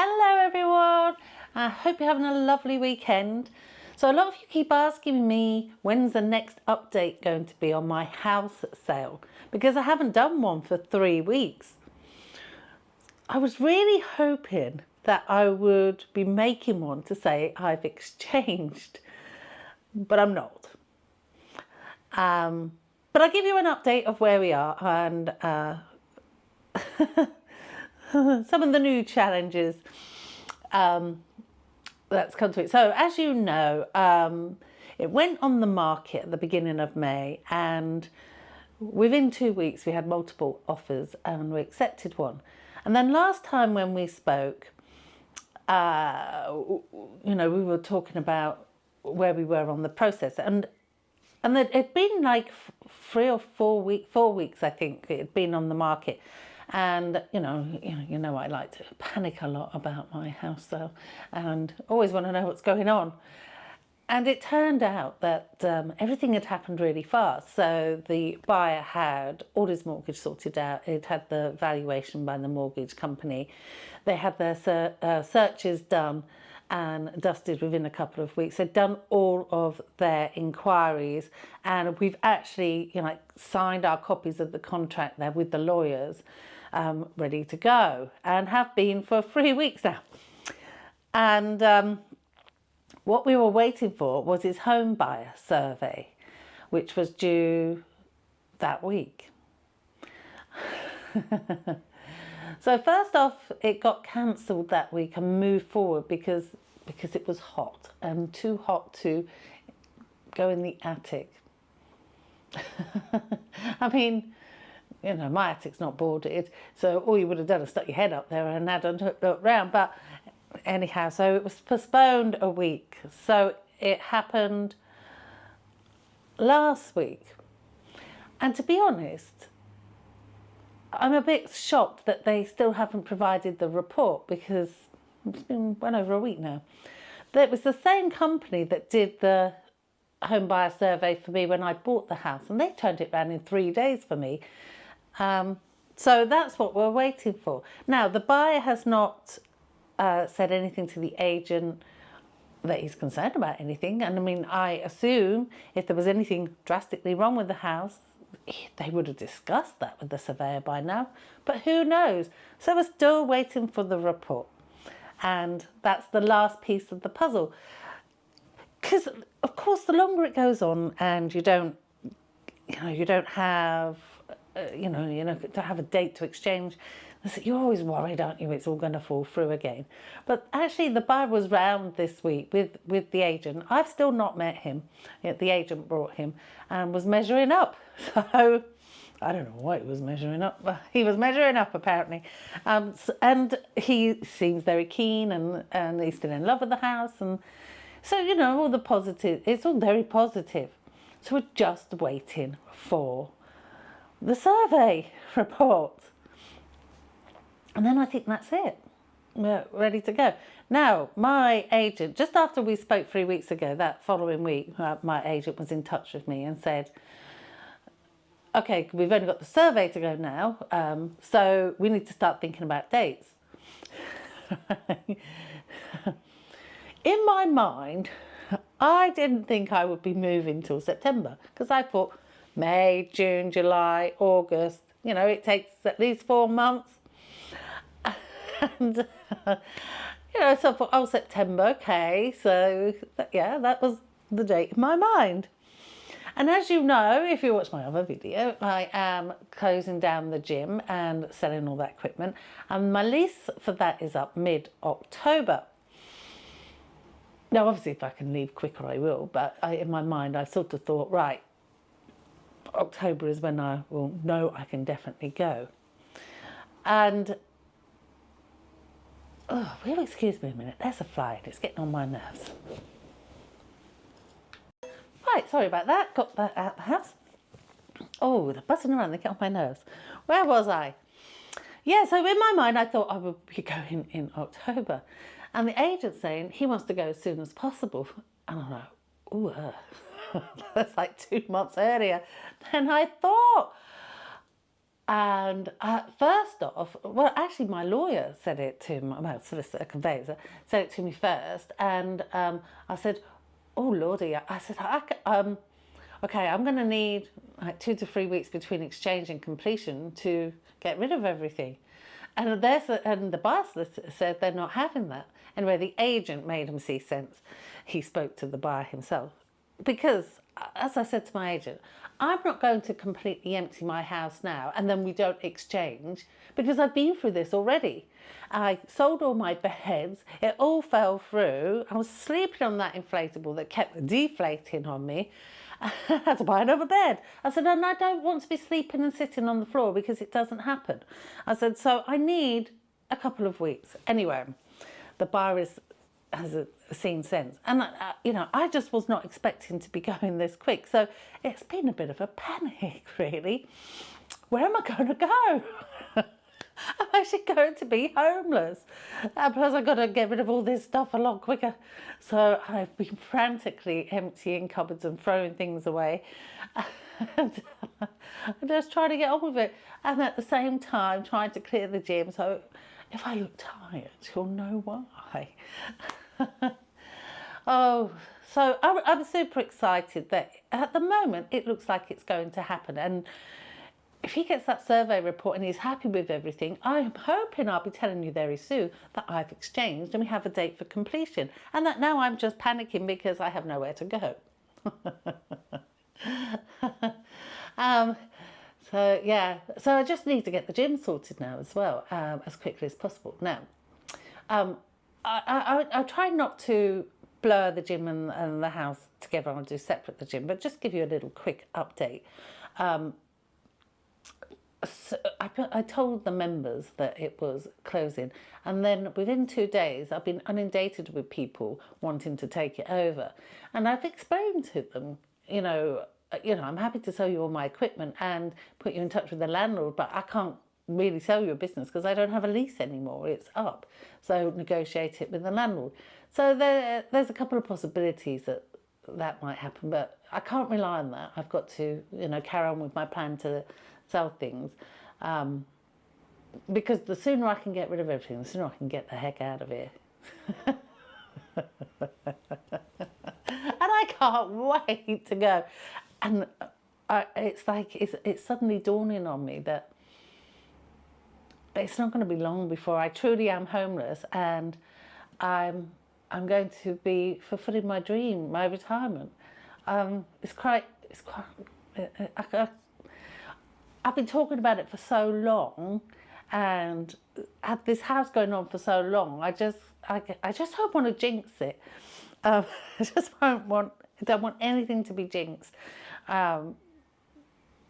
Hello everyone, I hope you're having a lovely weekend. So a lot of you keep asking me when's the next update going to be on my house sale, because I haven't done one for 3 weeks. I was really hoping that I would be making one to say I've exchanged, but I'm not. But I'll give you an update of where we are and some of the new challenges that's come to it. So as you know, it went on the market at the beginning of May, and within 2 weeks we had multiple offers and we accepted one. And then last time when we spoke, we were talking about where we were on the process, and it'd been like 3 or 4 weeks, 4 weeks I think it had been on the market. And you know I like to panic a lot about my house sale and always want to know what's going on. And it turned out that everything had happened really fast. So the buyer had all his mortgage sorted out. It had the valuation by the mortgage company. They had their searches done and dusted within a couple of weeks. They'd done all of their inquiries, and we've actually signed our copies of the contract there with the lawyers, ready to go, and have been for 3 weeks now. And what we were waiting for was his home buyer survey, which was due that week. So first off, it got cancelled that week and moved forward because it was hot, and too hot to go in the attic. I mean, my attic's not boarded, so all you would have done is stuck your head up there and had a look round. But anyhow, so it was postponed a week. So it happened last week. And to be honest, I'm a bit shocked that they still haven't provided the report, because it's been well over a week now. It was the same company that did the home buyer survey for me when I bought the house, and they turned it around in 3 days for me. So that's what we're waiting for. Now, the buyer has not said anything to the agent that he's concerned about anything. And I mean, I assume if there was anything drastically wrong with the house, they would have discussed that with the surveyor by now. But who knows? So we're still waiting for the report. And that's the last piece of the puzzle. Because, of course, the longer it goes on and you don't have, to have a date to exchange, you're always worried, aren't you? It's all going to fall through again. But actually, the buyer was round this week with the agent. I've still not met him. The agent brought him and was measuring up. So I don't know what he was measuring up, but he was measuring up apparently. And he seems very keen, and he's still in love with the house. And so, all the positive, it's all very positive. So we're just waiting for the survey report. And then I think that's it. We're ready to go. Now, my agent, just after we spoke 3 weeks ago, that following week, my agent was in touch with me and said, okay, we've only got the survey to go now, so we need to start thinking about dates. In my mind, I didn't think I would be moving till September, because I thought May, June, July, August, it takes at least 4 months. And, so I thought, oh, September, okay. So, yeah, that was the date in my mind. And as you know, if you watch my other video, I am closing down the gym and selling all that equipment. And my lease for that is up mid-October. Now, obviously, if I can leave quicker, I will. But in my mind, I sort of thought, right, October is when I will know I can definitely go. And oh, will you excuse me a minute? There's a fly and it's getting on my nerves. Right, sorry about that. Got that out of the house. Oh, they're buzzing around. They get on my nerves. Where was I? Yeah, so in my mind, I thought I would be going in October. And the agent's saying he wants to go as soon as possible. And I'm like, ooh, that's like 2 months earlier than I thought. And first off, well, actually, my lawyer said it to me, well, solicitor, conveyancer, said it to me first. And I said, oh, Lordy, I said, okay, I'm going to need like 2 to 3 weeks between exchange and completion to get rid of everything. And the buyer solicitor said they're not having that. Anyway, the agent made him see sense. He spoke to the buyer himself. Because, as I said to my agent, I'm not going to completely empty my house now and then we don't exchange, because I've been through this already. I sold all my beds, it all fell through. I was sleeping on that inflatable that kept deflating on me. I had to buy another bed. I said, and I don't want to be sleeping and sitting on the floor because it doesn't happen. I said, so I need a couple of weeks. Anyway, the buyer has seen sense. And, I just was not expecting to be going this quick. So it's been a bit of a panic, really. Where am I going to go? I'm actually going to be homeless. And plus I've got to get rid of all this stuff a lot quicker. So I've been frantically emptying cupboards and throwing things away. And I'm just trying to get on with it. And at the same time trying to clear the gym. So if I look tired, you'll know why. Oh, so I'm super excited that at the moment it looks like it's going to happen. And if he gets that survey report and he's happy with everything, I'm hoping I'll be telling you very soon that I've exchanged and we have a date for completion. And that now I'm just panicking because I have nowhere to go. So I just need to get the gym sorted now as well, as quickly as possible. Now, I try not to blur the gym and the house together. I'll do separate the gym, but just give you a little quick update. So I told the members that it was closing, and then within 2 days I've been inundated with people wanting to take it over, and I've explained to them, I'm happy to sell you all my equipment and put you in touch with the landlord, but I can't really sell you a business because I don't have a lease anymore, it's up, so negotiate it with the landlord. So there's a couple of possibilities that might happen, but I can't rely on that. I've got to carry on with my plan to sell things, because the sooner I can get rid of everything, the sooner I can get the heck out of here. And I can't wait to go. And it's suddenly dawning on me that it's not going to be long before I truly am homeless, and I'm going to be fulfilling my dream, my retirement. I've been talking about it for so long, and had this house going on for so long. I just don't want to jinx it. I don't want anything to be jinxed,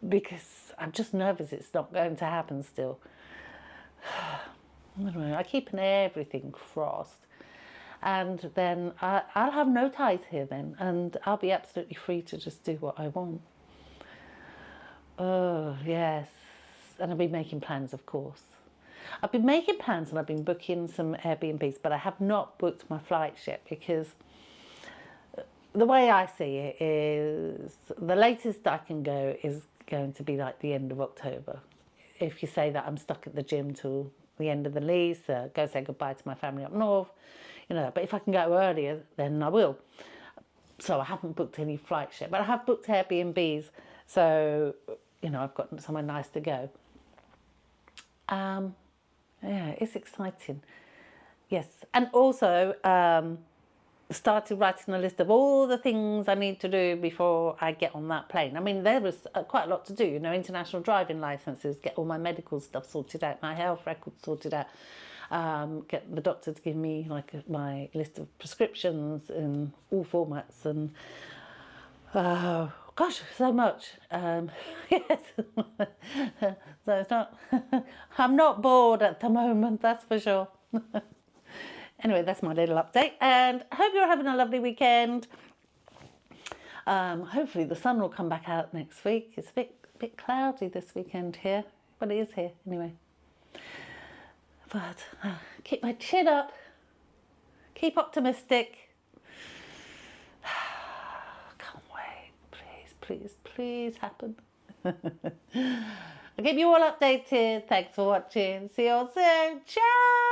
because I'm just nervous it's not going to happen still. Anyway, I keep everything crossed, and then I'll have no ties here then, and I'll be absolutely free to just do what I want. Oh, yes. And I've been making plans, of course. I've been making plans and I've been booking some Airbnbs, but I have not booked my flights yet, because the way I see it is the latest I can go is going to be like the end of October. If you say that I'm stuck at the gym till the end of the lease, go say goodbye to my family up north, but if I can go earlier, then I will. So I haven't booked any flights yet, but I have booked Airbnbs. So, I've got somewhere nice to go. It's exciting. Yes, and also started writing a list of all the things I need to do before I get on that plane. I mean, there was quite a lot to do, international driving licenses, get all my medical stuff sorted out, my health records sorted out, get the doctor to give me my list of prescriptions in all formats, and gosh, so much. Yes. So it's not, I'm not bored at the moment, that's for sure. Anyway, that's my little update, and I hope you're having a lovely weekend. Hopefully the sun will come back out next week. It's a bit cloudy this weekend here, but it is here anyway. But keep my chin up, keep optimistic. Can't wait. Please, please, please happen. I'll keep you all updated. Thanks for watching. See you all soon. Ciao.